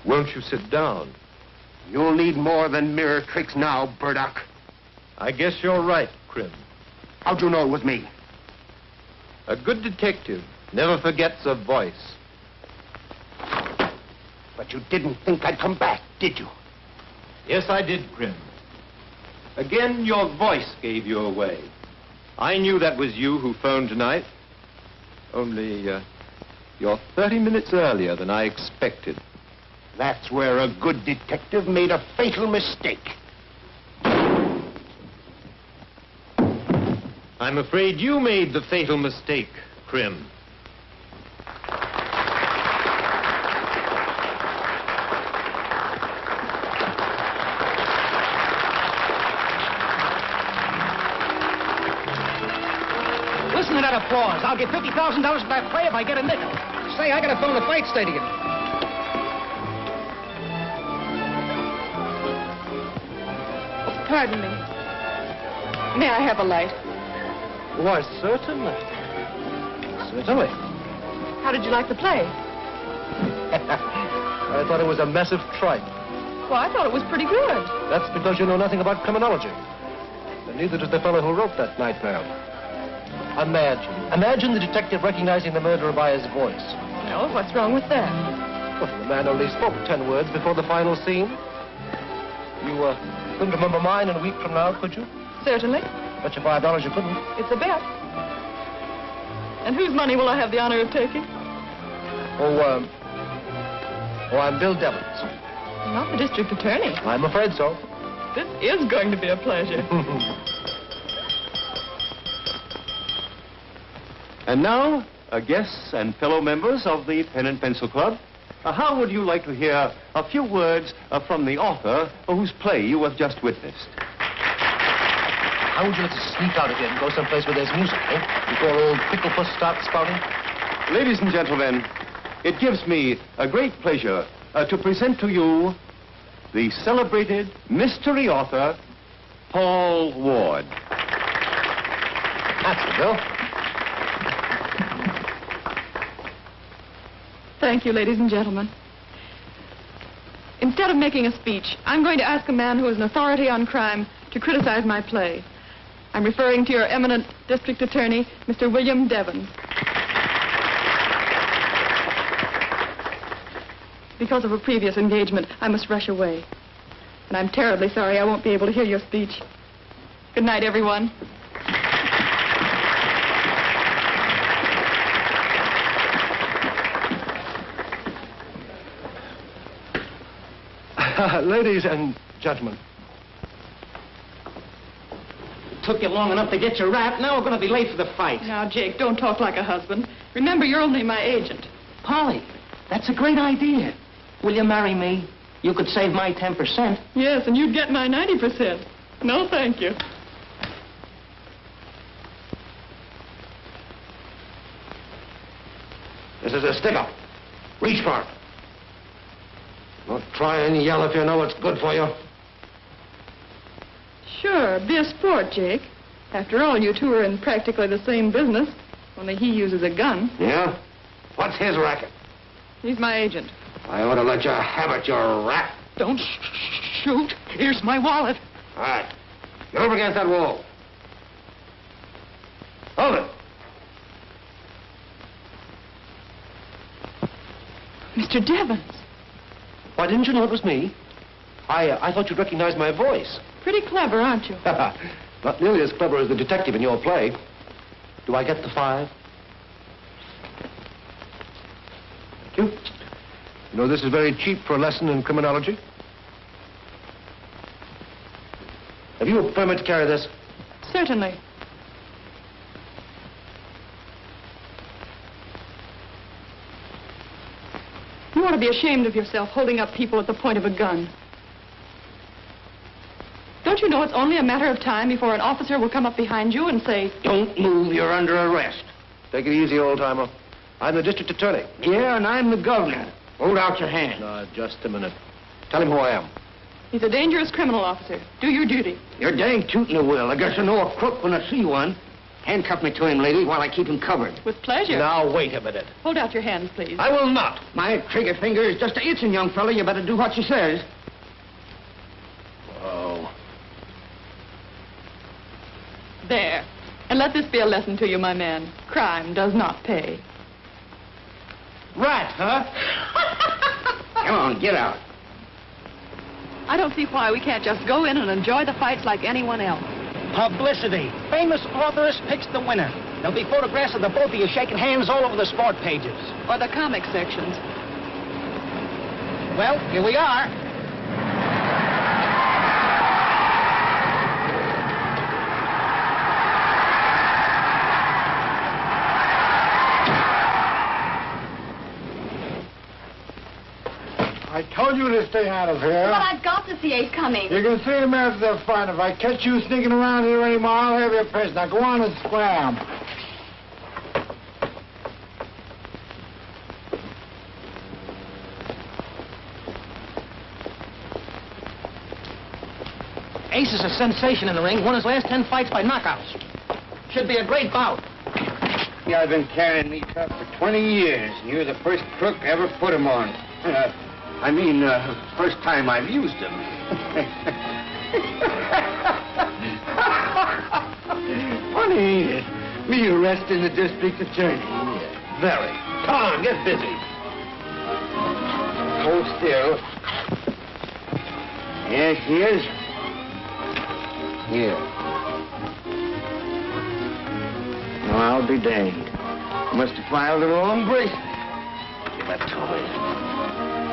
Won't you sit down? You'll need more than mirror tricks now, Burdock. I guess you're right, Crim. How'd you know it was me? A good detective never forgets a voice. But you didn't think I'd come back, did you? Yes, I did, Crim. Again, your voice gave you away. I knew that was you who phoned tonight. Only, you're 30 minutes earlier than I expected. That's where a good detective made a fatal mistake. I'm afraid you made the fatal mistake, Crim. Listen to that applause. I'll get $50,000 for that play if I get a nickel. Say, I gotta phone the fight stadium. Pardon me. May I have a light? Why, certainly. Certainly. How did you like the play? I thought it was a massive tripe. Well, I thought it was pretty good. That's because you know nothing about criminology. And neither does the fellow who wrote that nightmare. Imagine the detective recognizing the murderer by his voice. No, what's wrong with that? Well, the man only spoke 10 words before the final scene. You couldn't remember mine in a week from now, could you? Certainly. Bet you $5 you couldn't. It's a bet. And whose money will I have the honor of taking? Oh, I'm Bill Devons. Not the district attorney. I'm afraid so. This is going to be a pleasure. And now, guests and fellow members of the Pen and Pencil Club, how would you like to hear a few words from the author whose play you have just witnessed? How would you like to sneak out of here and go someplace where there's music, eh? Before old Picklepuss starts spouting? Ladies and gentlemen, it gives me a great pleasure to present to you the celebrated mystery author, Paul Ward. That's the Bill. Thank you, ladies and gentlemen. Instead of making a speech, I'm going to ask a man who is an authority on crime to criticize my play. I'm referring to your eminent district attorney, Mr. William Devons. Because of a previous engagement, I must rush away. And I'm terribly sorry I won't be able to hear your speech. Good night, everyone. Ladies and gentlemen. Took you long enough to get your rap. Now we're going to be late for the fight. Now, Jake, don't talk like a husband. Remember, you're only my agent. Polly, that's a great idea. Will you marry me? You could save my 10%. Yes, and you'd get my 90%. No, thank you. This is a stick-up. Reach for it. Don't try and yell if you know it's good for you. Sure, be a sport, Jake. After all, you two are in practically the same business, only he uses a gun. Yeah? What's his racket? He's my agent. I ought to let you have it, you rat. Don't shoot. Here's my wallet. All right. Get over against that wall. Hold it. Mr. Devons. Why, didn't you know it was me? I thought you'd recognize my voice. Pretty clever, aren't you? Not nearly as clever as the detective in your play. Do I get the 5? Thank you. You know, this is very cheap for a lesson in criminology. Have you a permit to carry this? Certainly. You ought to be ashamed of yourself holding up people at the point of a gun. Don't you know it's only a matter of time before an officer will come up behind you and say, Don't move, you're under arrest. Take it easy, old-timer. I'm the district attorney. Yeah, and I'm the governor. Hold out your hand. Just a minute. Tell him who I am. he's a dangerous criminal officer. Do your duty. You're dang tootin' a will. I guess I know a crook when I see one. Handcuff me to him, lady, while I keep him covered. With pleasure. Now, wait a minute. Hold out your hands, please. I will not. My trigger finger is just itching, young fella. You better do what she says. Oh. There. And let this be a lesson to you, my man. Crime does not pay. Rat, huh? Come on, get out. I don't see why we can't just go in and enjoy the fights like anyone else. Publicity. Famous authoress picks the winner. There'll be photographs of the both of you shaking hands all over the sport pages. Or the comic sections. Well, here we are. I told you to stay out of here. But I've got to see Ace coming. You can see him after they're fine. If I catch you sneaking around here anymore, I'll have your prisoner. Now go on and scram. Ace is a sensation in the ring. Won his last 10 fights by knockouts. Should be a great bout. Yeah, I've been carrying these up for 20 years, and you're the first crook I ever put them on. First time I've used them. Funny, ain't it? Me arresting the district attorney. Very. Come on, get busy. Hold still. Yes, she is. Here. No, I'll be danged. Must have filed the wrong bracelet. Give it to me.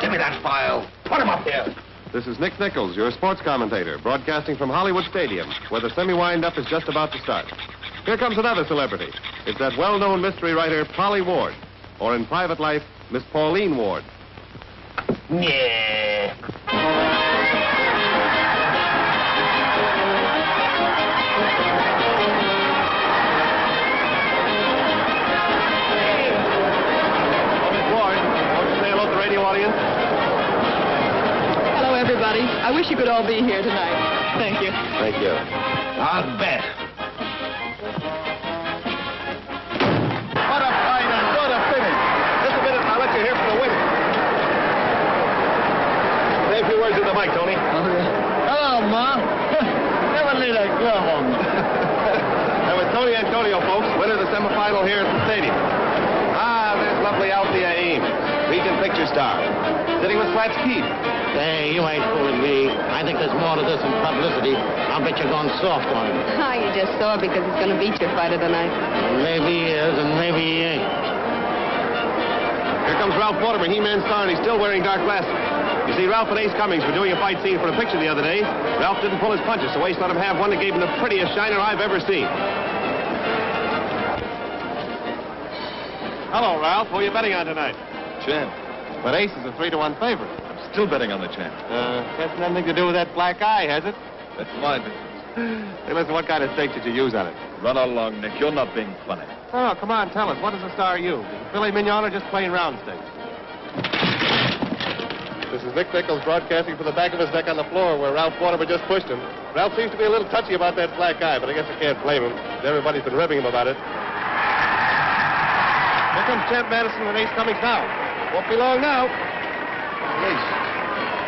Give me that file. Put him up here. This is Nick Nichols, your sports commentator, broadcasting from Hollywood Stadium, where the semi-wind-up is just about to start. Here comes another celebrity. It's that well-known mystery writer, Polly Ward, or in private life, Miss Pauline Ward. Yeah. Audience. Hello, everybody. I wish you could all be here tonight. Thank you. Thank you. I'll bet. What a fight and what a finish. Just a minute and I'll let you hear from the winner. Say a few words to the mic, Tony. Hello, Ma. Never need a glove on me. That was Tony Antonio, folks, winner of the semifinal here at the stadium. Ah, there's lovely Althea Ames, Beacon picture star, sitting with Flat's Keith. Hey, you ain't fooling me. I think there's more to this than publicity. I'll bet you're going soft on him. Ah, you just saw it because he's going to beat your fighter tonight. Maybe he is, and maybe he ain't. Here comes Ralph Mortimer, He-Man star, and he's still wearing dark glasses. You see, Ralph and Ace Cummings were doing a fight scene for a picture the other day. Ralph didn't pull his punches, so Ace let him have one that gave him the prettiest shiner I've ever seen. Hello, Ralph. Who are you betting on tonight? Champ. But Ace is a 3-1 favorite. I'm still betting on the champ. Hasn't nothing to do with that black eye, has it? That's my business. Hey, listen, what kind of stake did you use on it? Run along, Nick. You're not being funny. Oh, come on, tell us. What does the star use? Is it filet mignon or just plain round steak? This is Nick Nichols broadcasting from the back of his deck on the floor where Ralph Mortimer just pushed him. Ralph seems to be a little touchy about that black eye, but I guess I can't blame him. Everybody's been ribbing him about it. Here comes Champ Madison and Ace Cummings now. Won't be long now. Ace,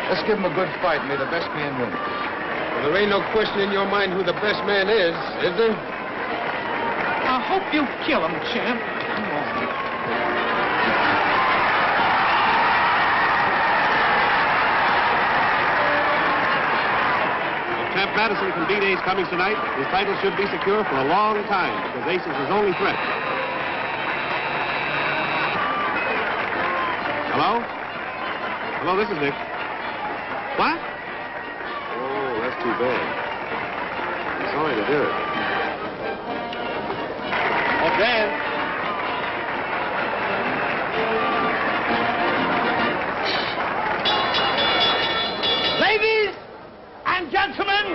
let's give him a good fight and may the best man win. Well, there ain't no question in your mind who the best man is there? I hope you kill him, champ. Come on. If Champ Madison can beat Ace Cummings tonight, his title should be secure for a long time because Ace is his only threat. Hello? Hello, this is Nick. What? Oh, that's too bad. I'm sorry to hear it. Oh, Dan. Ladies and gentlemen,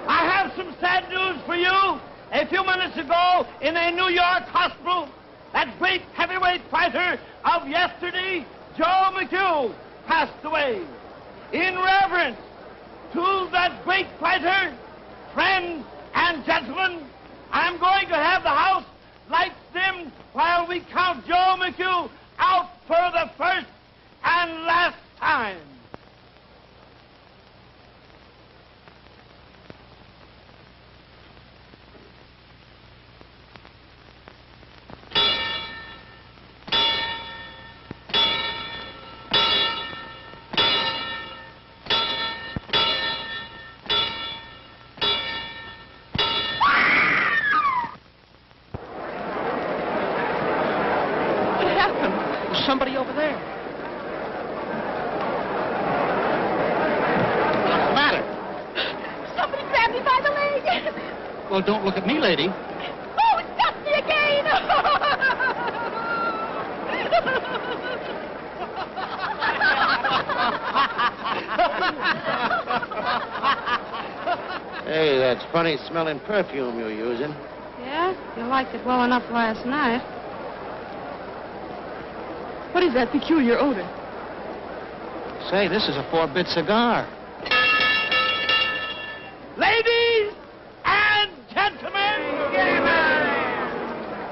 I have some sad news for you. A few minutes ago, in a New York hospital, that great heavyweight fighter of yesterday, Joe McHugh, passed away. In reverence to that great fighter, friends and gentlemen, I'm going to have the house lights dimmed while we count Joe McHugh out for the first and last time. Somebody over there. What's the matter? Somebody grabbed me by the leg. Well, don't look at me, lady. Oh, it got me again. Hey, that's funny smelling perfume you're using. Yeah, you liked it well enough last night. What is that peculiar odor? Say, this is a 4-bit cigar. Ladies and gentlemen,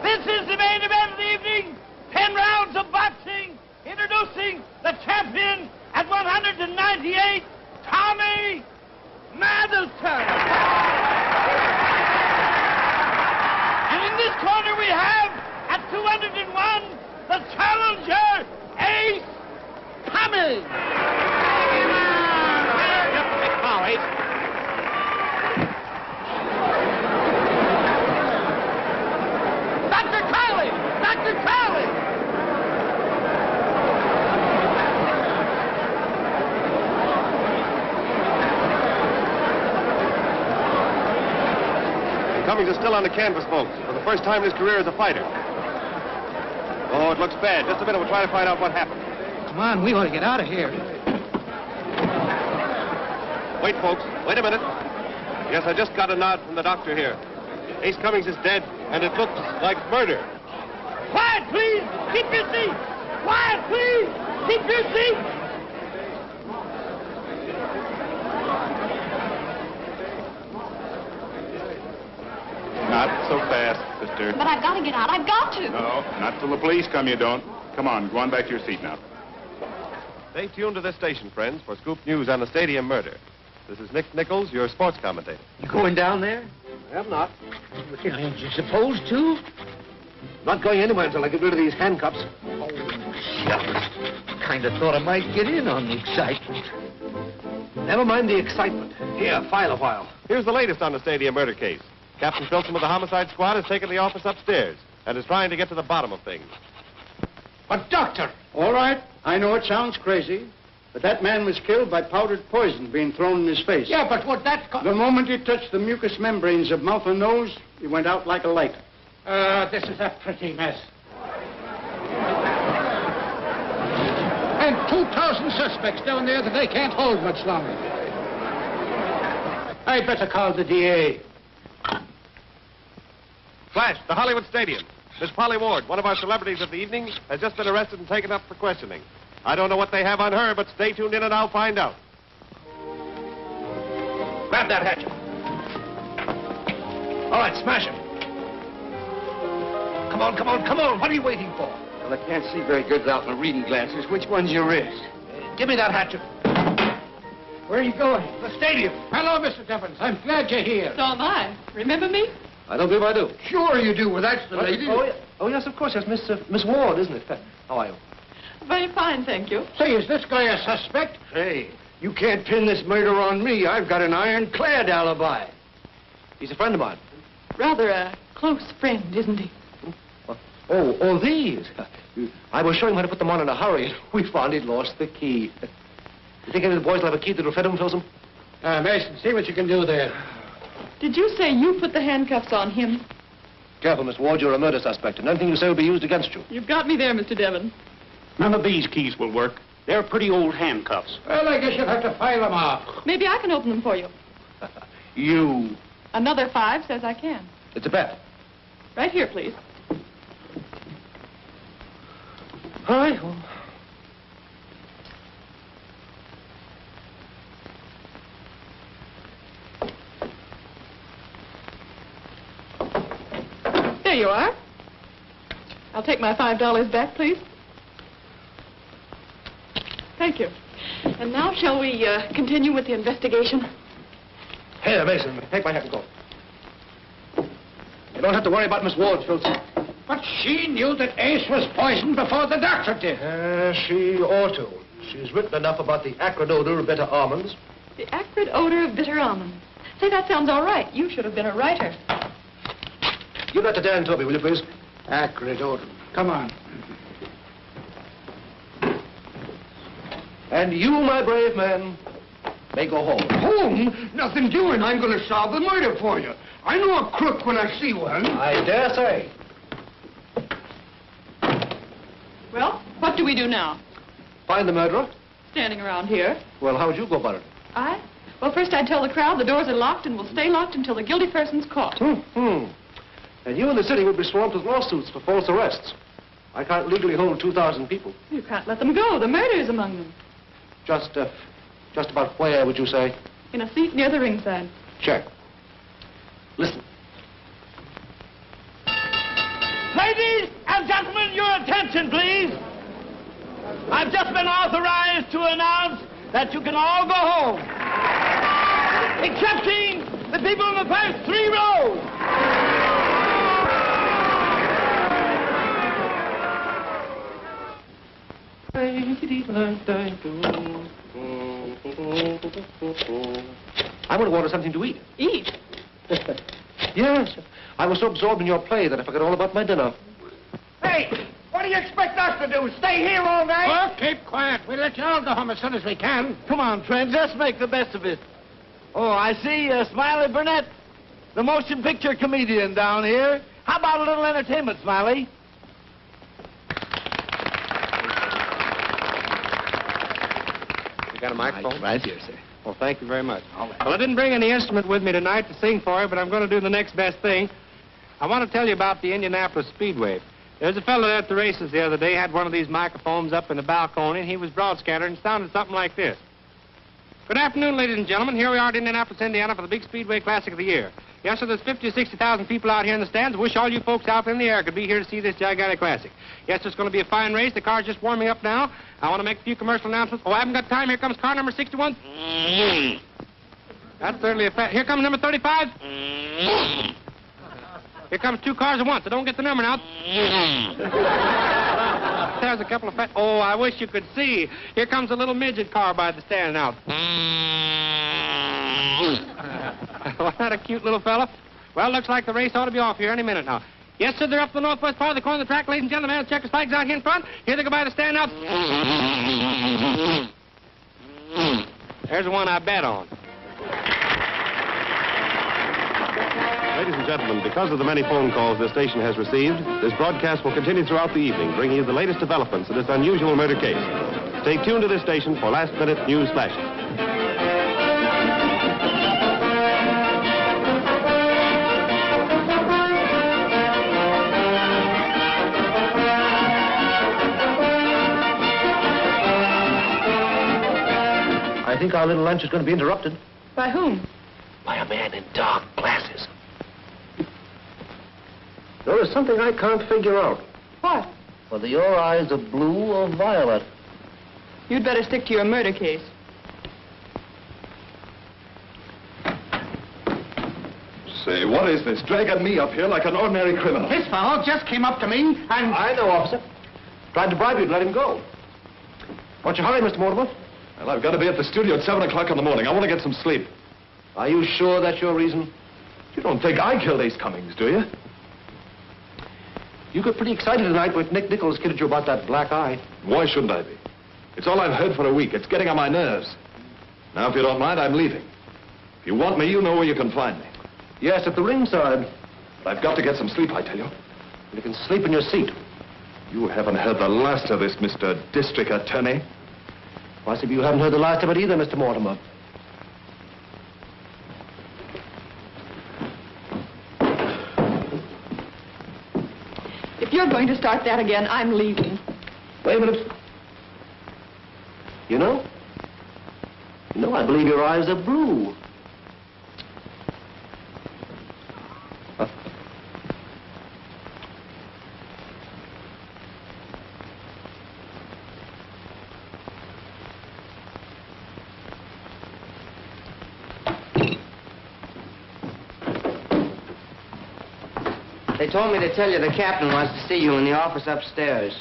this is the main event of the evening. 10 rounds of boxing. Introducing the champion at 198, Tommy Middleton. And in this corner we have, at 201, the challenger, Ace Cummings. Now, Ace. Dr. Crowley! Dr. Crowley! Cummings is still on the canvas, folks, for the first time in his career as a fighter. Oh, it looks bad. Just a minute. We'll try to find out what happened. Come on, we ought to get out of here. Wait, folks. Wait a minute. Yes, I just got a nod from the doctor here. Ace Cummings is dead, and it looks like murder. Quiet, please! Keep your seat! Quiet, please! Keep your seat! Not so fast, sister. But I've got to get out. I've got to. No, not till the police come, you don't. Come on, go on back to your seat now. Stay tuned to this station, friends, for scoop news on the stadium murder. This is Nick Nichols, your sports commentator. You going down there? I am not. Well, ain't you supposed to? Not going anywhere until I get rid of these handcuffs. Oh, shucks. Kind of thought I might get in on the excitement. Never mind the excitement. Here, file a while. Here's the latest on the stadium murder case. Captain Filson of the homicide squad has taken the office upstairs and is trying to get to the bottom of things. But, Doctor, all right, I know it sounds crazy, but that man was killed by powdered poison being thrown in his face. Yeah, but what that... The moment he touched the mucous membranes of mouth and nose, he went out like a light. This is a pretty mess. And 2,000 suspects down there that they can't hold much longer. I'd better call the DA. Flash, the Hollywood Stadium. Miss Polly Ward, one of our celebrities of the evening, has just been arrested and taken up for questioning. I don't know what they have on her, but stay tuned in and I'll find out. Grab that hatchet. All right, smash him. Come on, come on, come on. What are you waiting for? Well, I can't see very good without my reading glasses. Which one's your wrist? Give me that hatchet. Where are you going? The stadium. Hello, Mr. Devons. I'm glad you're here. So am I. Remember me? I don't believe I do. Sure you do. Well, that's the lady. Oh, yes, of course. That's Miss Ward, isn't it? How are you? Very fine, thank you. Say, is this guy a suspect? Hey, you can't pin this murder on me. I've got an ironclad alibi. He's a friend of mine. Rather a close friend, isn't he? Oh, these. I was showing him how to put them on in a hurry, and we found he'd lost the key. You think any of the boys will have a key that will fit him, Filson? Mason, see what you can do there. Did you say you put the handcuffs on him? Careful, Miss Ward. You're a murder suspect, and anything you say will be used against you. You've got me there, Mr. Devon. None of these keys will work. They're pretty old handcuffs. Well, I guess you'll have to file them off. Maybe I can open them for you. You. Another 5 says I can. It's a bet. Right here, please. All right. Well. you are. I'll take my $5 back, please. Thank you. And now shall we continue with the investigation? Here, Mason, take my hat and go. You don't have to worry about Miss Ward, Filson. But she knew that Ace was poisoned before the doctor did. She ought to. She's written enough about the acrid odor of bitter almonds. The acrid odor of bitter almonds. Say, that sounds all right. You should have been a writer. Give that to Dan Toby, will you, please? Acrid odor. Come on. And you, my brave man, may go home. Home? Nothing doing. I'm going to solve the murder for you. I know a crook when I see one. I dare say. Well, what do we do now? Find the murderer? Standing around here. Well, how would you go about it? I? Well, first I'd tell the crowd the doors are locked and will stay locked until the guilty person's caught. And you in the city would be swamped with lawsuits for false arrests. I can't legally hold 2,000 people. You can't let them go. The murder's among them. Just about where, would you say? In a seat near the ringside. Check. Listen. Ladies and gentlemen, your attention, please. I've just been authorized to announce that you can all go home, excepting the people in the first 3 rows. I would have wanted something to eat. Eat? Yes. I was so absorbed in your play that I forgot all about my dinner. Hey, what do you expect us to do? Stay here all night? Well, keep quiet. We'll let you all go home as soon as we can. Come on, friends, let's make the best of it. Oh, I see Smiley Burnett, the motion picture comedian down here. How about a little entertainment, Smiley? You got a microphone? Right here, sir. Well, thank you very much. Well, I didn't bring any instrument with me tonight to sing for you, but I'm going to do the next best thing. I want to tell you about the Indianapolis Speedway. There's a fellow there at the races the other day, had one of these microphones up in the balcony, and he was broad-scattered and sounded something like this. Good afternoon, ladies and gentlemen. Here we are at Indianapolis, Indiana for the big Speedway Classic of the year. Yes, sir, there's 50 or 60,000 people out here in the stands. Wish all you folks out there in the air could be here to see this gigantic classic. Yes, it's going to be a fine race. The car's just warming up now. I want to make a few commercial announcements. Oh, I haven't got time. Here comes car number 61. That's certainly a fact. Here comes number 35. Here comes 2 cars at once. I don't get the number now. There's a couple of fat... Oh, I wish you could see. Here comes a little midget car by the stand now. Wasn't that a cute little fella? Well, looks like the race ought to be off here any minute now. Yes, sir, they're up the northwest part of the corner of the track. Ladies and gentlemen, the checkers flags out here in front. Here they go by the stand now. There's the one I bet on. Ladies and gentlemen, because of the many phone calls this station has received, this broadcast will continue throughout the evening, bringing you the latest developments in this unusual murder case. Stay tuned to this station for last-minute news flashes. I think our little lunch is going to be interrupted. By whom? By a man in dark glasses. There is something I can't figure out. What? Whether your eyes are blue or violet. You'd better stick to your murder case. Say, what is this? Dragging me up here like an ordinary criminal. This fellow just came up to me and... I know, officer. Tried to bribe you to let him go. What's your hurry, Mr. Mortimer? Well, I've got to be at the studio at 7 o'clock in the morning. I want to get some sleep. Are you sure that's your reason? You don't think I killed Ace Cummings, do you? You got pretty excited tonight when Nick Nichols kidded you about that black eye. Why shouldn't I be? It's all I've heard for a week. It's getting on my nerves. Now, if you don't mind, I'm leaving. If you want me, you know where you can find me. Yes, at the ringside. But I've got to get some sleep, I tell you. You can sleep in your seat. You haven't heard the last of this, Mr. District Attorney. Possibly you haven't heard the last of it either, Mr. Mortimer. If you're going to start that again, I'm leaving. Wait a minute. You know, I believe your eyes are blue. They told me to tell you the captain wants to see you in the office upstairs.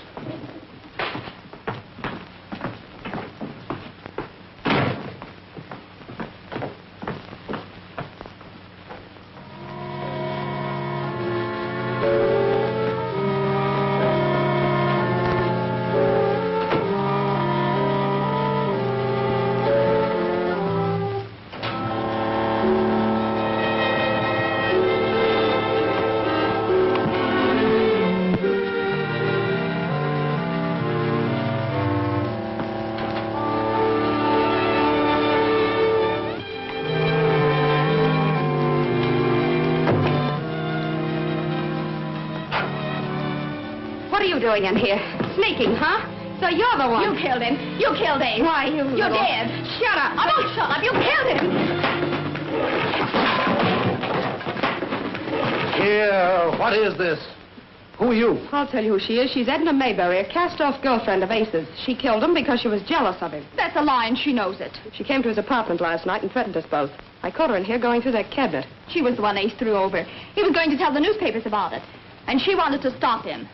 What are you doing in here? Sneaking, huh? So you're the one. You killed him. You killed Ace. Why, you're dead. Shut up. I won't shut up. You killed him. Here, what is this? Who are you? I'll tell you who she is. She's Edna Mayberry, a cast-off girlfriend of Ace's. She killed him because she was jealous of him. That's a lie, and she knows it. She came to his apartment last night and threatened us both. I caught her in here going through that cabinet. She was the one Ace threw over. He was going to tell the newspapers about it, and she wanted to stop him.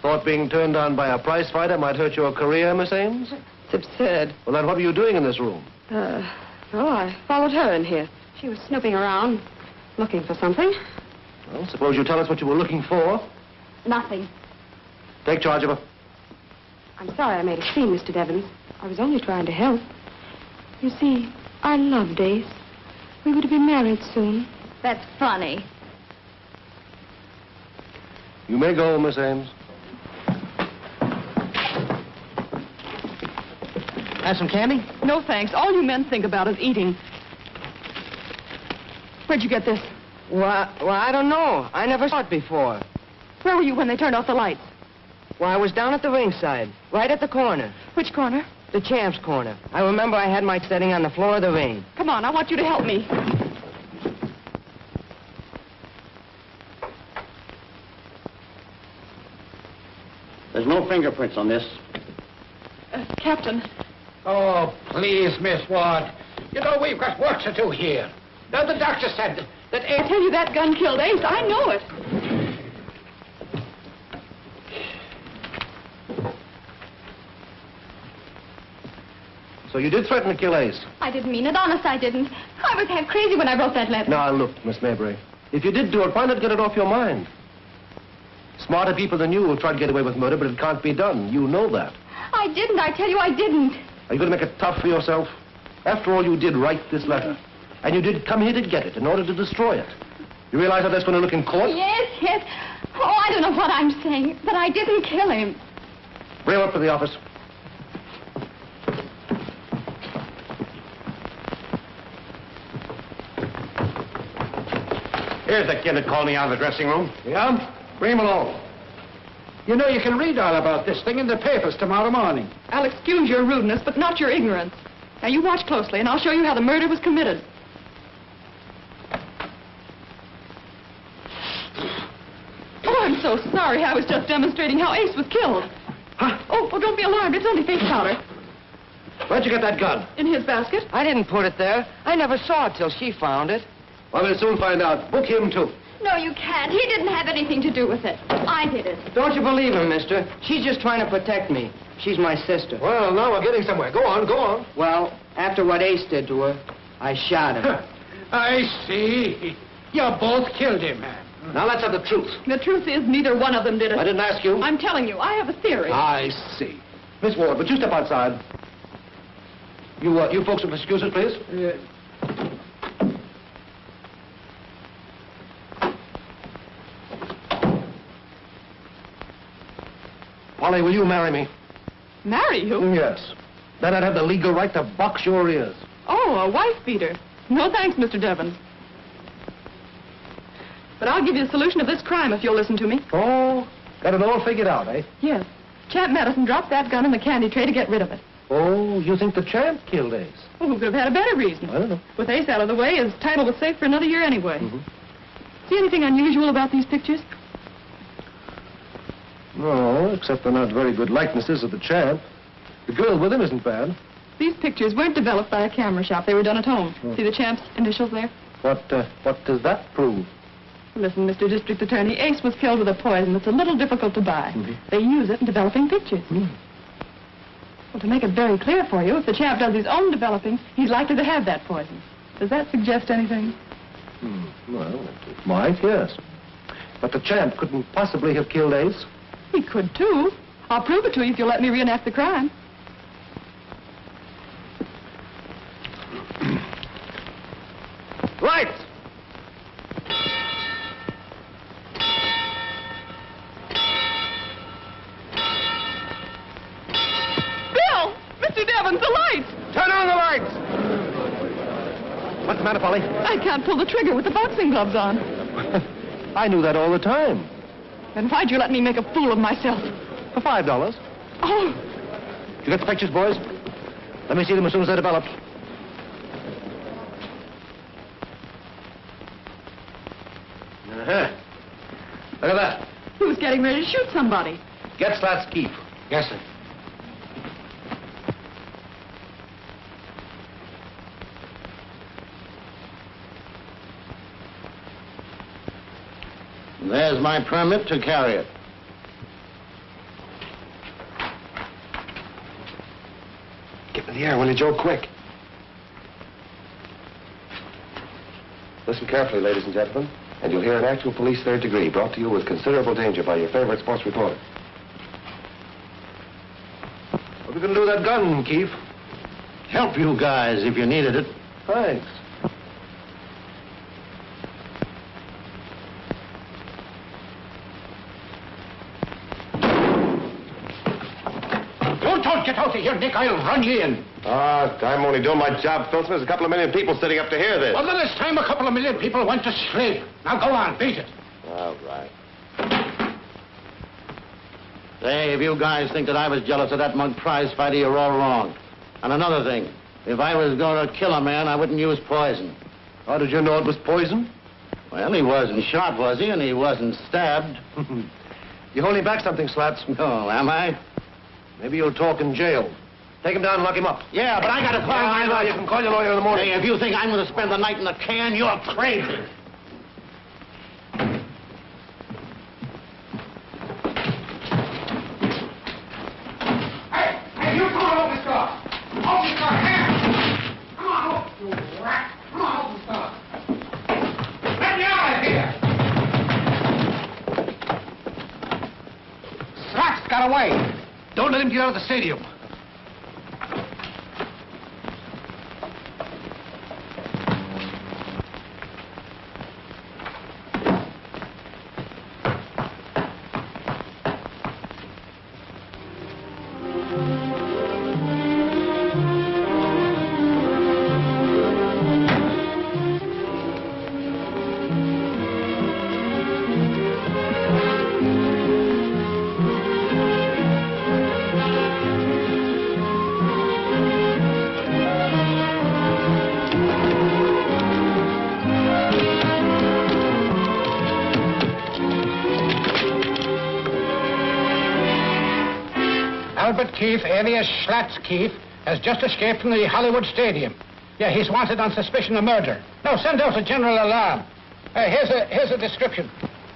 Thought being turned on by a prize fighter might hurt your career, Miss Ames? It's absurd. Well, then what were you doing in this room? I followed her in here. She was snooping around, looking for something. Well, suppose you tell us what you were looking for. Nothing. Take charge of her. I'm sorry I made a scene, Mr. Devons. I was only trying to help. You see, I loved Ace. We were to be married soon. That's funny. You may go, Miss Ames. Have some candy? No, thanks. All you men think about is eating. Where'd you get this? Well, I don't know. I never saw it before. Where were you when they turned off the lights? Well, I was down at the ringside, right at the corner. Which corner? The champ's corner. I remember I had my setting on the floor of the ring. Come on, I want you to help me. There's no fingerprints on this. Captain. Oh, please, Miss Ward. You know, we've got work to do here. Now, the doctor said that I tell you, that gun killed Ace. I know it. So you did threaten to kill Ace? I didn't mean it. Honest, I didn't. I was half crazy when I wrote that letter. Now, look, Miss Mayberry. If you did do it, why not get it off your mind? Smarter people than you will try to get away with murder, but it can't be done. You know that. I didn't. I tell you, I didn't. Are you going to make it tough for yourself? After all, you did write this letter. And you did come here to get it in order to destroy it. You realize how that's going to look in court? Yes. Oh, I don't know what I'm saying, but I didn't kill him. Bring him up to the office. Here's the kid that called me out of the dressing room. Yeah? Bring him along. You know, you can read all about this thing in the papers tomorrow morning. I'll excuse your rudeness, but not your ignorance. Now, you watch closely, and I'll show you how the murder was committed. Oh, I'm so sorry. I was just demonstrating how Ace was killed. Huh? Oh, don't be alarmed. It's only face powder. Where'd you get that gun? In his basket. I didn't put it there. I never saw it till she found it. Well, we'll soon find out. Book him, too. No, you can't. He didn't have anything to do with it. I did it. Don't you believe him, mister? She's just trying to protect me. She's my sister. Well, now we're getting somewhere. Go on, go on. Well, after what Ace did to her, I shot him. I see. You both killed him, man. Now let's have the truth. The truth is, neither one of them did it. I didn't ask you. I'm telling you, I have a theory. I see. Miss Ward, would you step outside? You folks will excuse us, please. Polly, will you marry me? Marry you? Yes. Then I'd have the legal right to box your ears. Oh, a wife beater. No thanks, Mr. Devon. But I'll give you the solution of this crime if you'll listen to me. Oh, got it all figured out, eh? Yes. Champ Madison dropped that gun in the candy tray to get rid of it. Oh, you think the champ killed Ace? Well, who could have had a better reason? I don't know. With Ace out of the way, his title was safe for another year anyway. Mm-hmm. See anything unusual about these pictures? No, except they're not very good likenesses of the champ. The girl with him isn't bad. These pictures weren't developed by a camera shop. They were done at home. See the champ's initials there? What does that prove? Listen, Mr. District Attorney, Ace was killed with a poison that's a little difficult to buy. They use it in developing pictures. Well, to make it very clear for you, if the chap does his own developing, he's likely to have that poison. Does that suggest anything? Well, it might, yes. But the champ couldn't possibly have killed Ace. He could, too. I'll prove it to you if you'll let me reenact the crime. Lights! Bill! Mr. Devons, the lights! Turn on the lights! What's the matter, Polly? I can't pull the trigger with the boxing gloves on. I knew that all the time. Then why'd you let me make a fool of myself? For $5. Oh, Did you get the pictures, boys? Let me see them as soon as they're developed. Look at that. who's getting ready to shoot somebody? Get Slat's keep. Yes, sir. There's my permit to carry it. Get in the air, will you, Joe? Quick. Listen carefully, ladies and gentlemen, and you'll hear an actual police third degree brought to you with considerable danger by your favorite sports reporter. What are we going to do with that gun, Keefe? Help you guys if you needed it. Thanks. Don't get out of here, Nick. I'll run you in. I'm only doing my job, Filson. There's a couple of million people sitting up to hear this. Well, then it's time a couple of million people went to sleep. Now go on, beat it. All right. Say, if you guys think that I was jealous of that mug prize fighter, you're all wrong. And another thing, if I was going to kill a man, I wouldn't use poison. How did you know it was poison? Well, he wasn't shot, was he? And he wasn't stabbed. You holding back something, Slats? Oh, am I? Maybe you'll talk in jail. Take him down and lock him up. Yeah, but I got to call my lawyer. You can call your lawyer in the morning. Hey, if you think I'm going to spend the night in the can, you're crazy. Hey, you come on, open this door. Open this door, here. Come on, open, you rat. Come on, open this door. Let me out of here. Slats got away. Don't let him get out of the stadium. Albert Keefe, alias Slats Keefe, has just escaped from the Hollywood Stadium. Yeah, he's wanted on suspicion of murder. Now, send out a general alarm. Here's a description.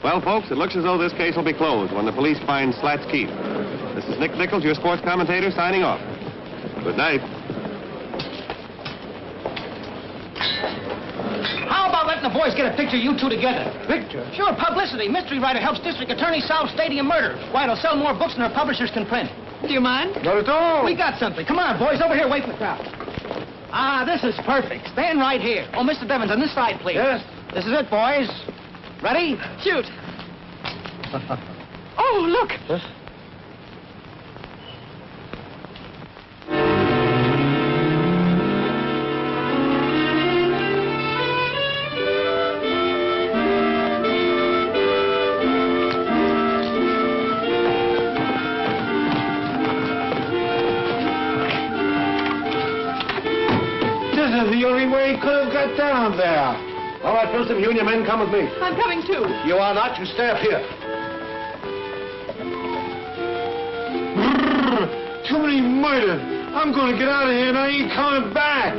Well, folks, it looks as though this case will be closed when the police find Slat's Keefe. This is Nick Nichols, your sports commentator, signing off. Good night. How about letting the boys get a picture of you two together? Picture? Sure, publicity. Mystery writer helps district attorney solve stadium murder. Why, it'll sell more books than our publishers can print. Do you mind? Not at all. We got something. Come on, boys, over here, wait for the crowd. Ah, this is perfect. Stand right here. Oh, Mr. Devons, on this side, please. Yes. This is it, boys. Ready? Shoot. Oh, look. Huh? This is the only way he could have got down there. All right, Filson, you and your men come with me. I'm coming too. You are not. You stay up here. Too many murdered. I'm going to get out of here and I ain't coming back.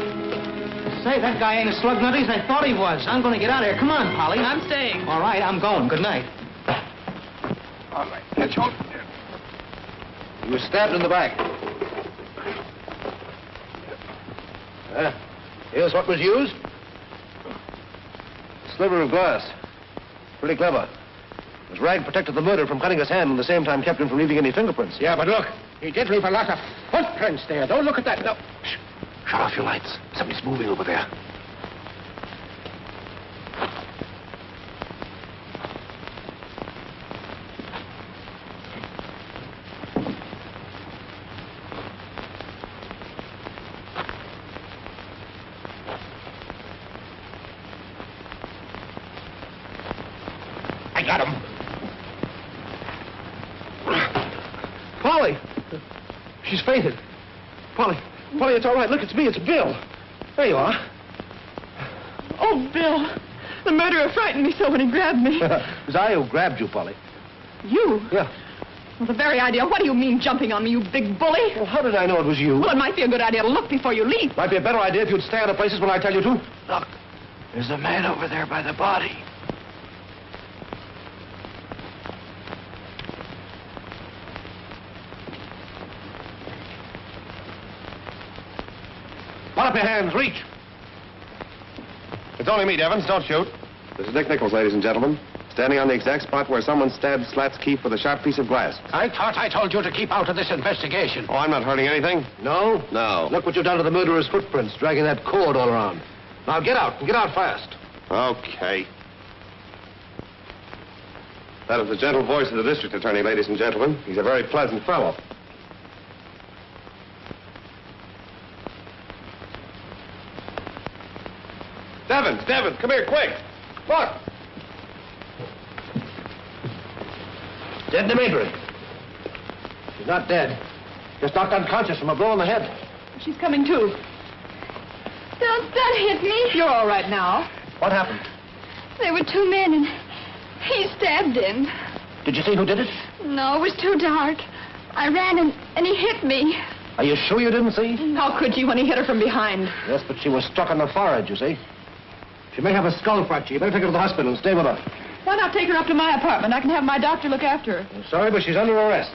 Say, that guy ain't as slug nutty as I thought he was. I'm going to get out of here. Come on, Polly. I'm staying. All right, I'm going. Good night. All right, catch hold. You were stabbed in the back. Here's what was used. A sliver of glass. Pretty clever. This rag protected the murderer from cutting his hand and at the same time kept him from leaving any fingerprints. Yeah, but look, he did leave a lot of footprints there. Don't look at that. No. Shh. Shut off your lights. Somebody's moving over there. I got him. Polly! She's fainted. Polly, it's all right. Look, it's me. It's Bill. There you are. Oh, Bill. The murderer frightened me so when he grabbed me. It was I who grabbed you, Polly. You? Yeah. Well, the very idea. What do you mean jumping on me, you big bully? Well, how did I know it was you? Well, it might be a good idea to look before you leap. Might be a better idea if you'd stay out of places when I tell you to. Look, there's a man over there by the body. Put up your hands. Reach. It's only me, Devons. Don't shoot. This is Dick Nichols, ladies and gentlemen. Standing on the exact spot where someone stabbed Slats Keefe with a sharp piece of glass. I thought I told you to keep out of this investigation. Oh, I'm not hurting anything. No? No. Look what you've done to the murderer's footprints, dragging that cord all around. Now get out, and get out fast. Okay. That is the gentle voice of the district attorney, ladies and gentlemen. He's a very pleasant fellow. Devons, come here, quick. Look. Dead in the Maybury. She's not dead. Just knocked unconscious from a blow on the head. She's coming to. Don't hit me. You're all right now. What happened? There were two men, and he stabbed him. Did you see who did it? No, it was too dark. I ran, and he hit me. Are you sure you didn't see? How could you when he hit her from behind? Yes, but she was struck on the forehead, you see. She may have a skull fracture. You better take her to the hospital and stay with her. Why not take her up to my apartment? I can have my doctor look after her. I'm sorry, but she's under arrest.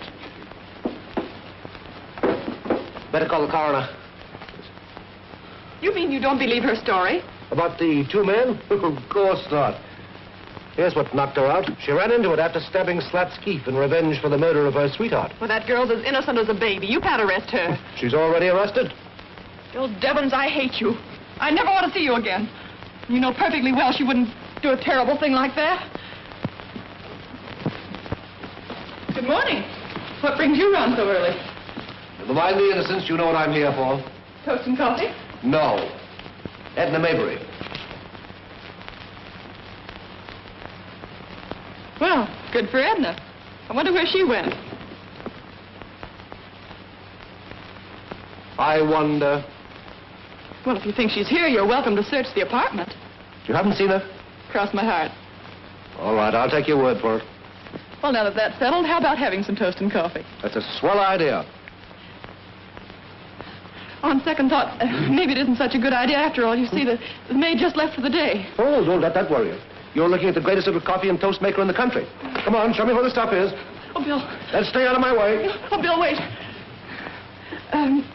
Better call the coroner. You mean you don't believe her story? About the two men? Of course not. Here's what knocked her out. She ran into it after stabbing Slats Keefe in revenge for the murder of her sweetheart. Well, that girl's as innocent as a baby. You can't arrest her. She's already arrested. Bill Devons, I hate you. I never want to see you again. You know perfectly well she wouldn't do a terrible thing like that. Good morning. What brings you round so early? Never mind the innocence. You know what I'm here for. Toast and coffee? No. Edna Maybury. Well, good for Edna. I wonder where she went. I wonder. Well, if you think she's here, you're welcome to search the apartment. You haven't seen her? Cross my heart. All right, I'll take your word for it. Well, now that that's settled, how about having some toast and coffee? That's a swell idea. On second thought, maybe it isn't such a good idea after all. You see, the maid just left for the day. Oh, don't let that worry you. You're looking at the greatest little coffee and toast maker in the country. Come on, show me where the stuff is. Oh, Bill. Then stay out of my way. Oh, Bill, wait.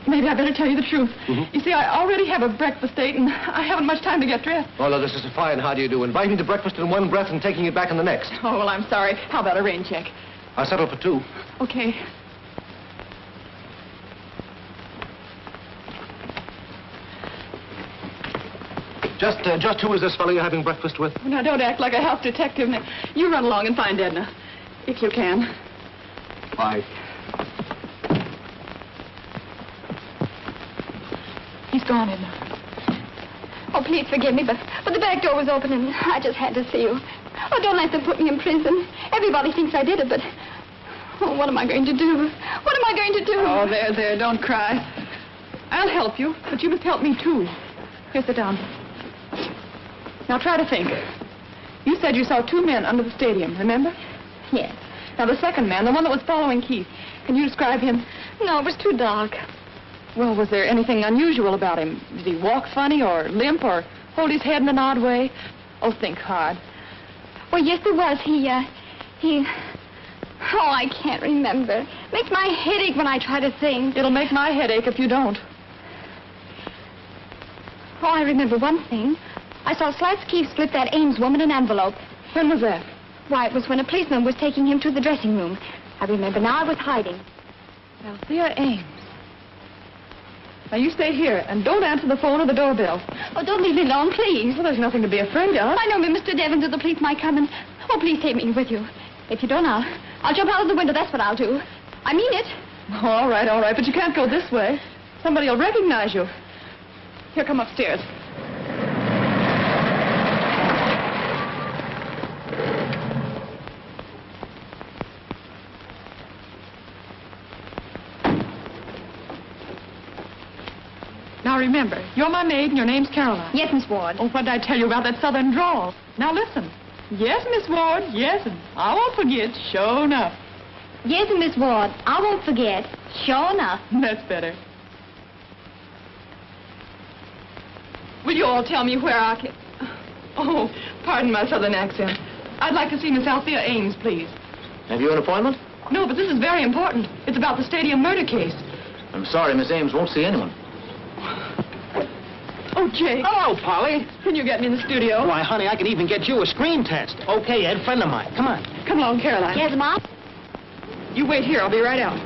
Maybe I better tell you the truth. You see, I already have a breakfast date, and I haven't much time to get dressed. Oh, no, this is fine. How do you do? Inviting me to breakfast in one breath and taking it back in the next. Oh, well, I'm sorry. How about a rain check? I'll settle for two. Okay. Just who is this fellow you're having breakfast with? Now, don't act like a house detective. Now, you run along and find Edna, if you can. Bye. He's gone, Edna. Oh, please forgive me, but the back door was open, and I just had to see you. Oh, don't let them put me in prison. Everybody thinks I did it, but... Oh, what am I going to do? What am I going to do? Oh, there, don't cry. I'll help you, but you must help me, too. Here, sit down. Now, try to think. You said you saw two men under the stadium, remember? Yes. Now, the second man, the one that was following Keith, can you describe him? No, it was too dark. Well, was there anything unusual about him? Did Did he walk funny or limp or hold his head in an odd way? Oh, think hard. Well, yes, there was. Oh, I can't remember. Makes my head ache when I try to think. It'll make my head ache if you don't. Oh, I remember one thing. I saw Slatsky slip that Ames woman an envelope. When was that? Why, it was when a policeman was taking him to the dressing room. I remember now. I was hiding. Althea Ames. Now, you stay here and don't answer the phone or the doorbell. Oh, don't leave me alone, please. Well, there's nothing to be afraid of. I know Mr. Devons or the police might come and... Oh, please take me with you. If you don't, I'll jump out of the window. That's what I'll do. I mean it. Oh, all right, but you can't go this way. Somebody will recognize you. Here, come upstairs. Now, remember, you're my maid and your name's Caroline. Yes, Miss Ward. Oh, what did I tell you about that southern drawl? Now, listen. Yes, Miss Ward, yes, and I won't forget, sure enough. Yes, Miss Ward, I won't forget, sure enough. That's better. Will you all tell me where I can... Oh, pardon my southern accent. I'd like to see Miss Althea Ames, please. Have you an appointment? No, but this is very important. It's about the stadium murder case. I'm sorry, Miss Ames won't see anyone. Oh, Jake. Hello, Polly. Can you get me in the studio? Why, honey, I can even get you a screen test. Okay, Ed, friend of mine. Come on. Come along, Caroline. Yes, Mom? You wait here. I'll be right out.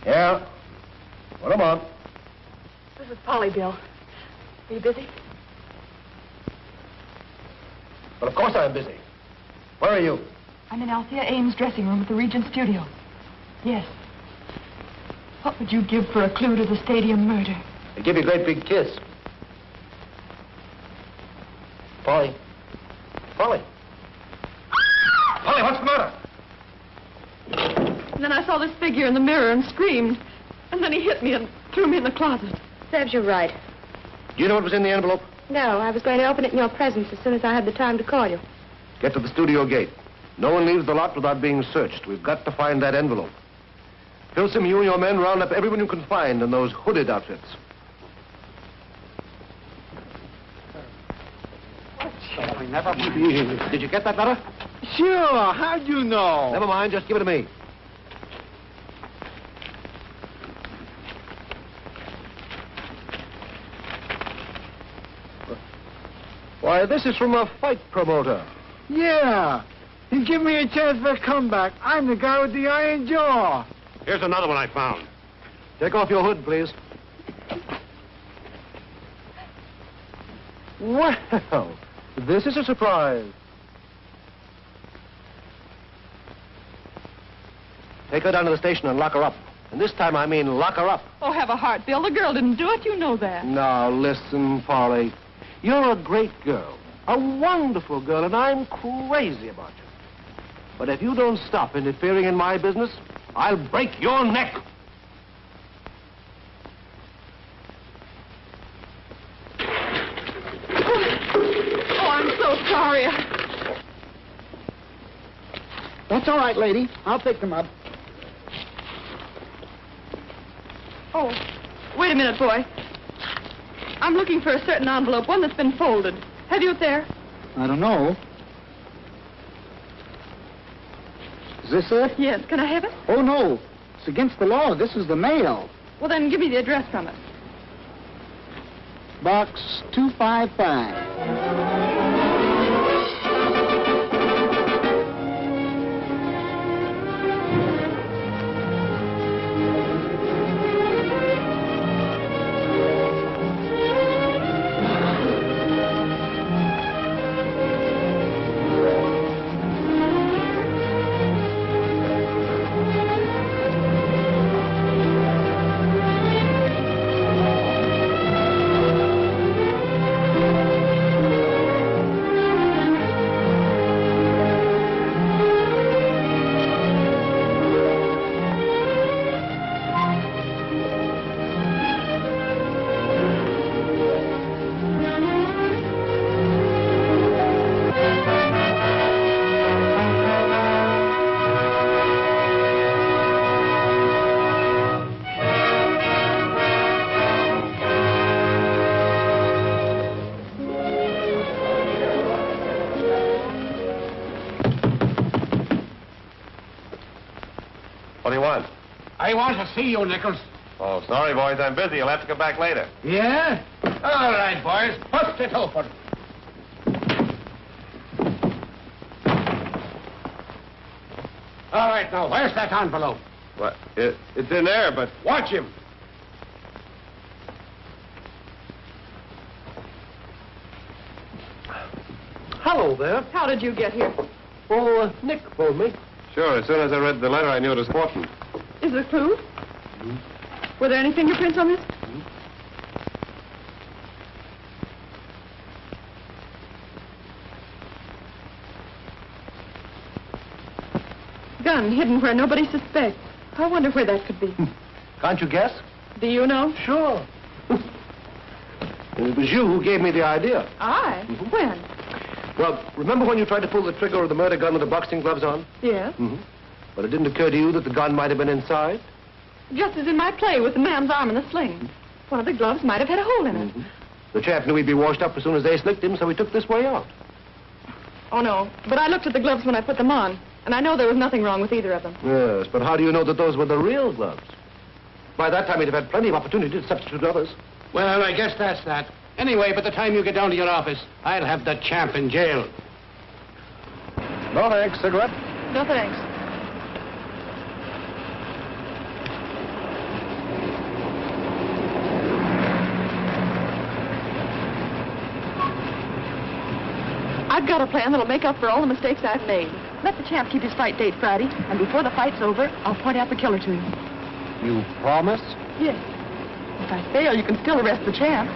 Yeah? What am on? This is Polly, Bill. Are you busy? Well, of course I'm busy. Where are you? I'm in Althea Ames' dressing room at the Regent Studio. Yes. What would you give for a clue to the stadium murder? I'd give you a great big kiss. Polly. Polly. Polly, what's the matter? And then I saw this figure in the mirror and screamed. And then he hit me and threw me in the closet. Serves you right. Do you know what was in the envelope? No, I was going to open it in your presence as soon as I had the time to call you. Get to the studio gate. No one leaves the lot without being searched. We've got to find that envelope. Pilsom, you and your men round up everyone you can find in those hooded outfits. Did you get that letter? Sure. How'd you know? Never mind. Just give it to me. Why, this is from a fight promoter. Yeah. He give me a chance for a comeback. I'm the guy with the iron jaw. Here's another one I found. Take off your hood, please. Well, this is a surprise. Take her down to the station and lock her up. And this time I mean lock her up. Oh, have a heart, Bill. The girl didn't do it. You know that. Now, listen, Polly. You're a great girl, a wonderful girl, and I'm crazy about you. But if you don't stop interfering in my business, I'll break your neck. Oh, I'm so sorry. That's all right, lady. I'll pick them up. Oh, wait a minute, boy. I'm looking for a certain envelope, one that's been folded. Have you it there? I don't know. Is this it? Yes. Can I have it? Oh, no. It's against the law. This is the mail. Well, then give me the address from it. Box 255. What do you want? I want to see you, Nichols. Oh, sorry, boys. I'm busy. You'll have to come back later. Yeah? All right, boys. Bust it open. All right, now, where's that envelope? What? It's in there, but... Watch him. Hello there. How did you get here? Oh, Nick phoned me. Sure, as soon as I read the letter, I knew it was important. Is there a clue? Were there any fingerprints on this? Gun hidden where nobody suspects. I wonder where that could be. Can't you guess? Do you know? Sure. It was you who gave me the idea. I? When? Well, remember when you tried to pull the trigger of the murder gun with the boxing gloves on? Yes. But it didn't occur to you that the gun might have been inside? Just as in my play with the man's arm in the sling. One of the gloves might have had a hole in it. The chap knew he'd be washed up as soon as they slicked him, so he took this way out. Oh, no. But I looked at the gloves when I put them on, and I know there was nothing wrong with either of them. Yes, but how do you know that those were the real gloves? By that time, he'd have had plenty of opportunity to substitute others. Well, I guess that's that. Anyway, by the time you get down to your office, I'll have the champ in jail. No thanks. Cigarette? No thanks. I've got a plan that'll make up for all the mistakes I've made. Let the champ keep his fight date Friday, and before the fight's over, I'll point out the killer to him. You promise? Yes. If I fail, you can still arrest the champ.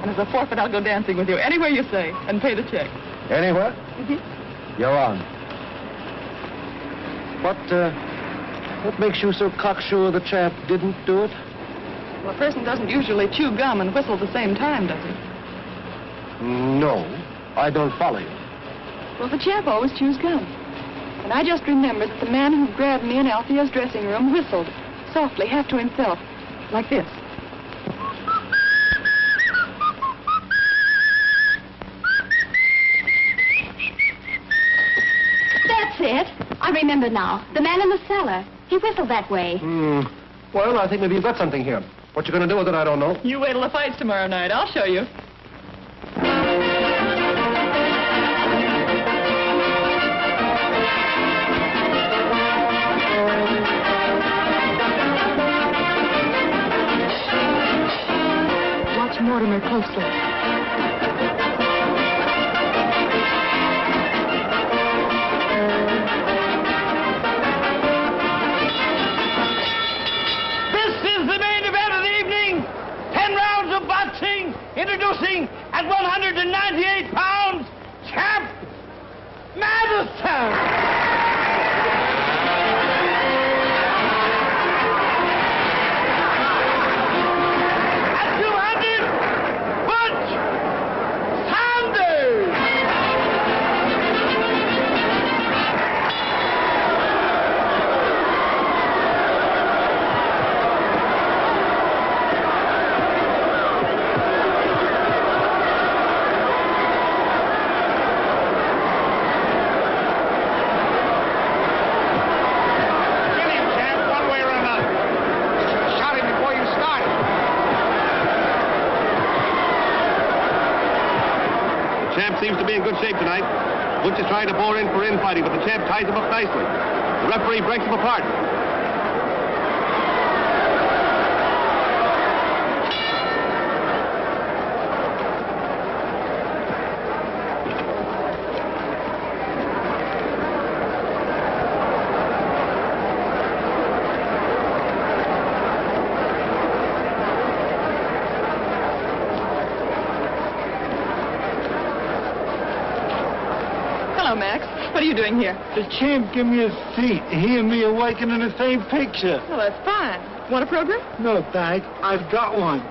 And as a forfeit, I'll go dancing with you anywhere you say and pay the check. Anywhere? You're on. What makes you so cocksure the champ didn't do it? Well, a person doesn't usually chew gum and whistle at the same time, does he? No, I don't follow you. Well, the champ always chews gum. And I just remembered that the man who grabbed me in Althea's dressing room whistled, softly, half to himself, like this. That's it. I remember now. The man in the cellar. He whistled that way. Well, I think maybe you've got something here. What you're going to do with it, I don't know. You wait till the fight's tomorrow night. I'll show you. Watch Mortimer closely. Introducing at 198 pounds, Champ Madison! Seems to be in good shape tonight. Butch is trying to bore in for infighting, but the champ ties him up nicely. The referee breaks him apart. Hello, Max. What are you doing here? The champ gave me a seat. He and me are working in the same picture. Well, that's fine. Want a program? No, thanks. I've got one.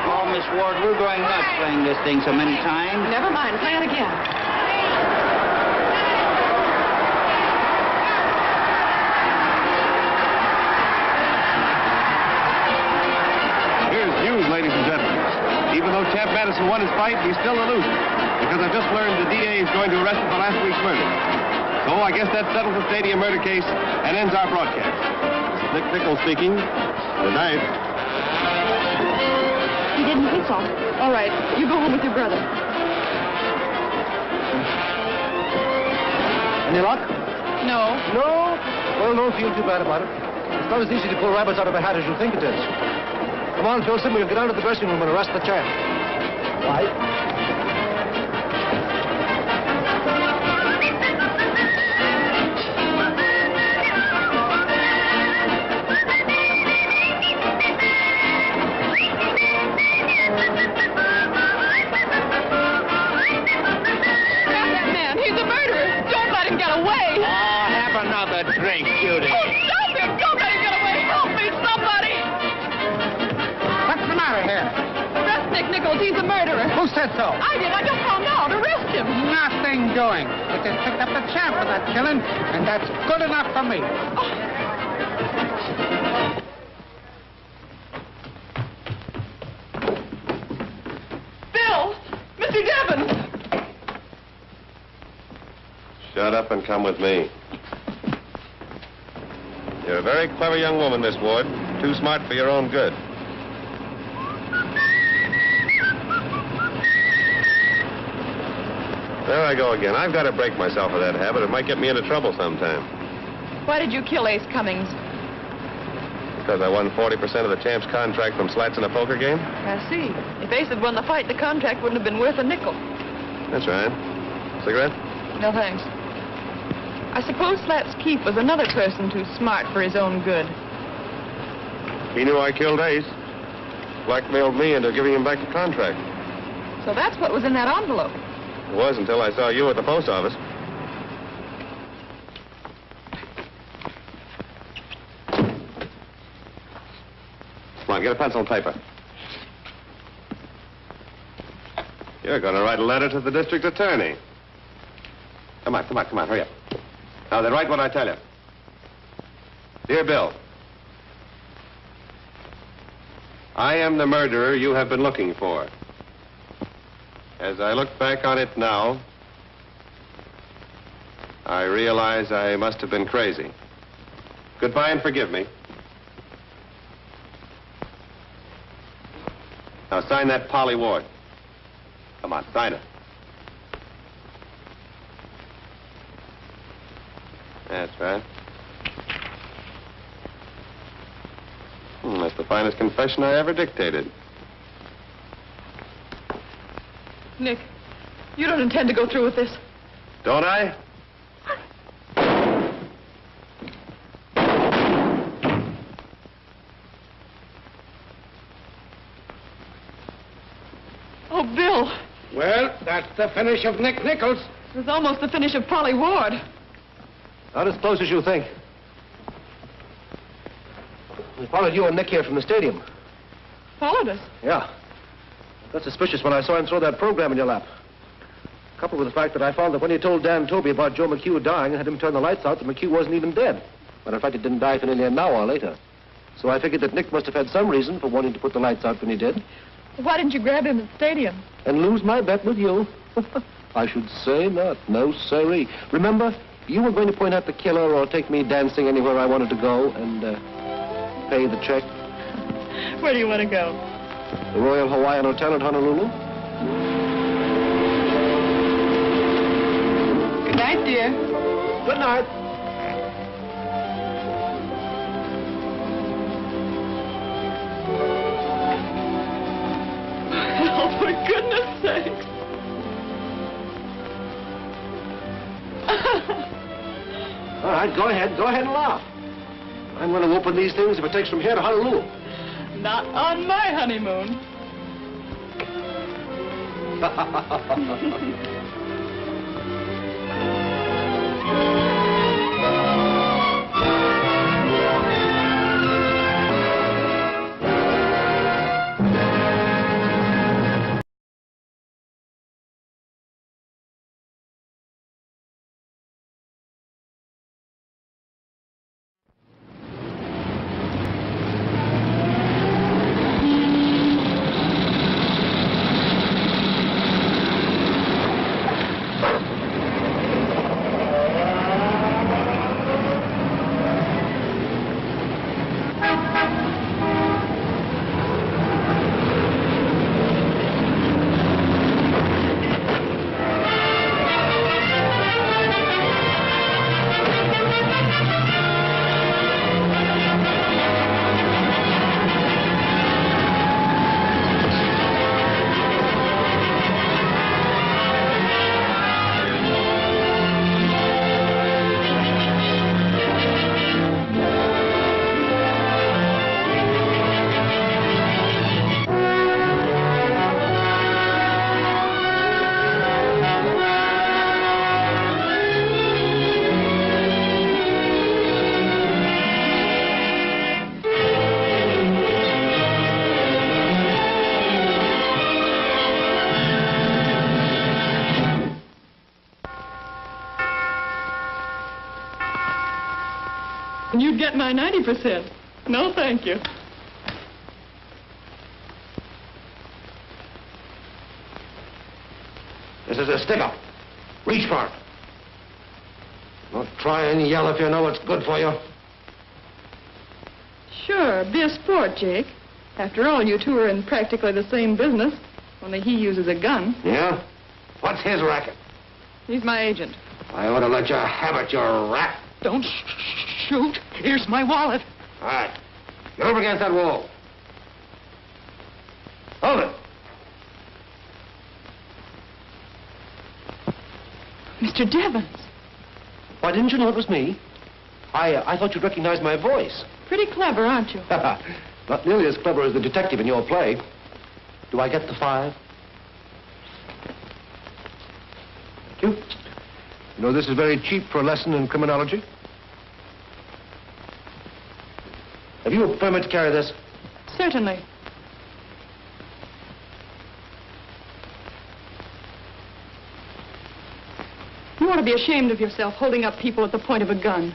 Oh, Miss Ward, we're going nuts playing this thing so many times. Never mind. Play it again. Champ Madison won his fight, he's still a loser. Because I've just learned the DA is going to arrest him for last week's murder. So I guess that settles the stadium murder case and ends our broadcast. This is Nick Nichols speaking. Good night. He didn't think so. All right, you go home with your brother. Any luck? No. No? Well, don't feel too bad about it. It's not as easy to pull rabbits out of a hat as you think it is. Come on, Filson, we'll get down to the dressing room and arrest the champ. Right. Drink, Judy. Oh, stop him! Don't let him get away! Help me, somebody! What's the matter here? Arrest Nick Nichols. He's a murderer. Who said so? I did. I just found out. Arrest him. Nothing doing. It just picked up the champ for that killing, and that's good enough for me. Bill! Mr. Devons! Shut up and come with me. You're a very clever young woman, Miss Ward. Too smart for your own good. There I go again. I've got to break myself of that habit. It might get me into trouble sometime. Why did you kill Ace Cummings? Because I won 40% of the champ's contract from slats in a poker game? I see. If Ace had won the fight, the contract wouldn't have been worth a nickel. That's right. Cigarette? No, thanks. I suppose Slats Keefe was another person too smart for his own good. He knew I killed Ace. Blackmailed me into giving him back the contract. So that's what was in that envelope. It was until I saw you at the post office. Come on, get a pencil and paper. You're going to write a letter to the district attorney. Come on, hurry up. Now, then write what I tell you. Dear Bill, I am the murderer you have been looking for. As I look back on it now, I realize I must have been crazy. Goodbye and forgive me. Now, sign that Polly Ward. Come on, sign it. That's right. That's the finest confession I ever dictated. Nick, you don't intend to go through with this. Don't I? Oh, Bill. Well, that's the finish of Nick Nichols. It was almost the finish of Polly Ward. Not as close as you think. We followed you and Nick here from the stadium. Followed us? Yeah. I got suspicious when I saw him throw that program in your lap. Coupled with the fact that I found that when he told Dan Toby about Joe McHugh dying and had him turn the lights out, that McHugh wasn't even dead. But in fact, he didn't die for nearly an hour later. So I figured that Nick must have had some reason for wanting to put the lights out when he did. Why didn't you grab him at the stadium? And lose my bet with you. I should say not. No, sirree. Remember, you were going to point out the killer or take me dancing anywhere I wanted to go and pay the check. Where do you want to go? The Royal Hawaiian Hotel at Honolulu. Good night, dear. Good night. Oh, for goodness sakes. All right, go ahead and laugh. I'm going to open these things if it takes from here to Honolulu. Not on my honeymoon. my 90%. No, thank you. This is a stick-up. Reach for it. Don't try and yell if you know it's good for you. Sure, be a sport, Jake. After all, you two are in practically the same business, only he uses a gun. Yeah? What's his racket? He's my agent. I ought to let you have it, you rat. Don't shoot. Here's my wallet. All right. Get over against that wall. Hold it. Mr. Devons. Why, didn't you know it was me? I thought you'd recognize my voice. Pretty clever, aren't you? Not nearly as clever as the detective in your play. Do I get the 5? Thank you. You know, this is very cheap for a lesson in criminology. Have you a permit to carry this? Certainly. You ought to be ashamed of yourself holding up people at the point of a gun.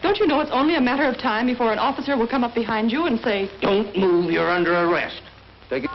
Don't you know it's only a matter of time before an officer will come up behind you and say, "Don't move, you're under arrest." Take it.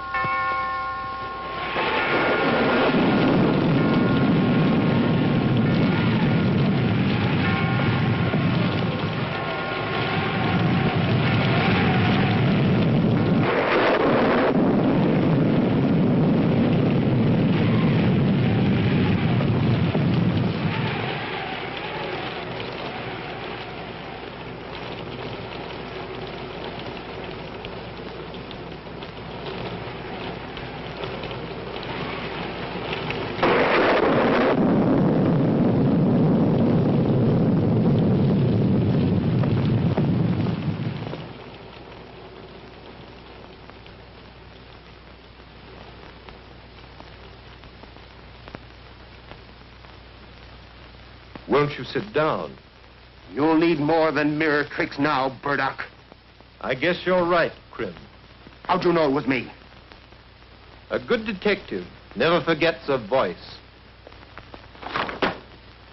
Won't you sit down? You'll need more than mirror tricks now, Burdock. I guess you're right, Krim. How'd you know it was me? A good detective never forgets a voice.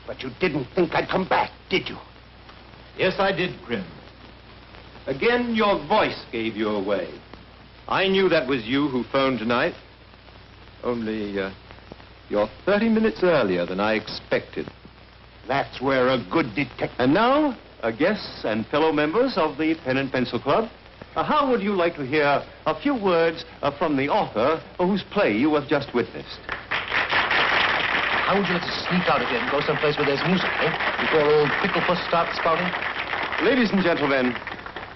But you didn't think I'd come back, did you? Yes, I did, Krim. Again, your voice gave you away. I knew that was you who phoned tonight. Only, you're 30 minutes earlier than I expected. That's where a good detective... And now, guests and fellow members of the Pen and Pencil Club, how would you like to hear a few words from the author whose play you have just witnessed? How would you like to sneak out of here and go someplace where there's music, eh? Before old Picklepuss starts spouting? Ladies and gentlemen,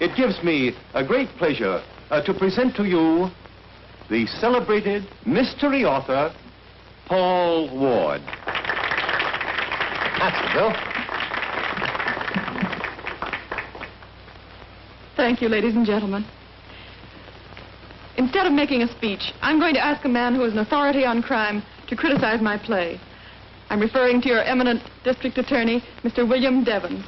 it gives me a great pleasure to present to you the celebrated mystery author, Paul Ward. That's the bill. Thank you, ladies and gentlemen. Instead of making a speech, I'm going to ask a man who is an authority on crime to criticize my play. I'm referring to your eminent district attorney, Mr. William Devons.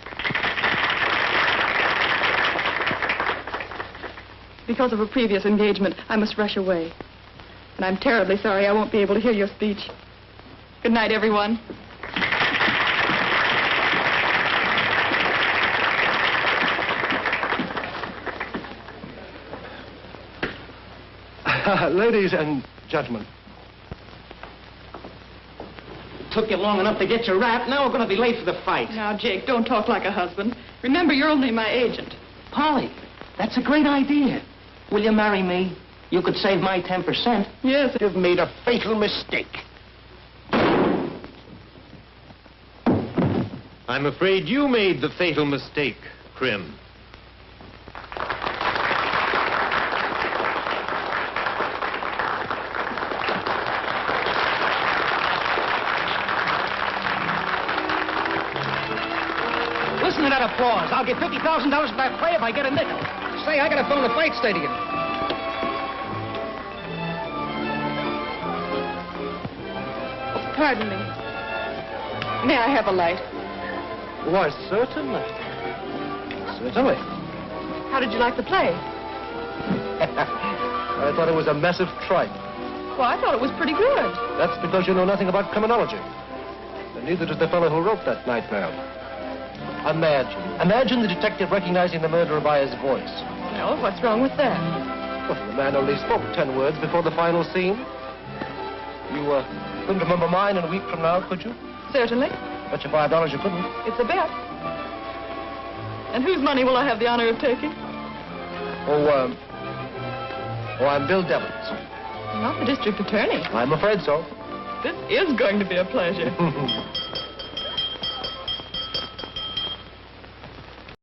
Because of a previous engagement, I must rush away. And I'm terribly sorry I won't be able to hear your speech. Good night, everyone. Ladies and gentlemen. Took you long enough to get your rap. Now we're going to be late for the fight. Now, Jake, don't talk like a husband. Remember, you're only my agent. Polly, that's a great idea. Will you marry me? You could save my 10%. Yes. You've made a fatal mistake. I'm afraid you made the fatal mistake, Krim. Listen to that applause. I'll get $50,000 for that play if I get a nickel. Say, I gotta phone the fight stadium. Pardon me. May I have a light? Why, certainly. Certainly. How did you like the play? I thought it was a massive tripe. Well, I thought it was pretty good. That's because you know nothing about criminology. And neither does the fellow who wrote that nightmare. Imagine the detective recognizing the murderer by his voice. Well, what's wrong with that? Well, the man only spoke 10 words before the final scene. You couldn't remember mine in a week from now, could you? Certainly. Bet you $5 you couldn't. It's a bet. And whose money will I have the honor of taking? Oh, I'm Bill Devens. Not the district attorney. I'm afraid so. This is going to be a pleasure.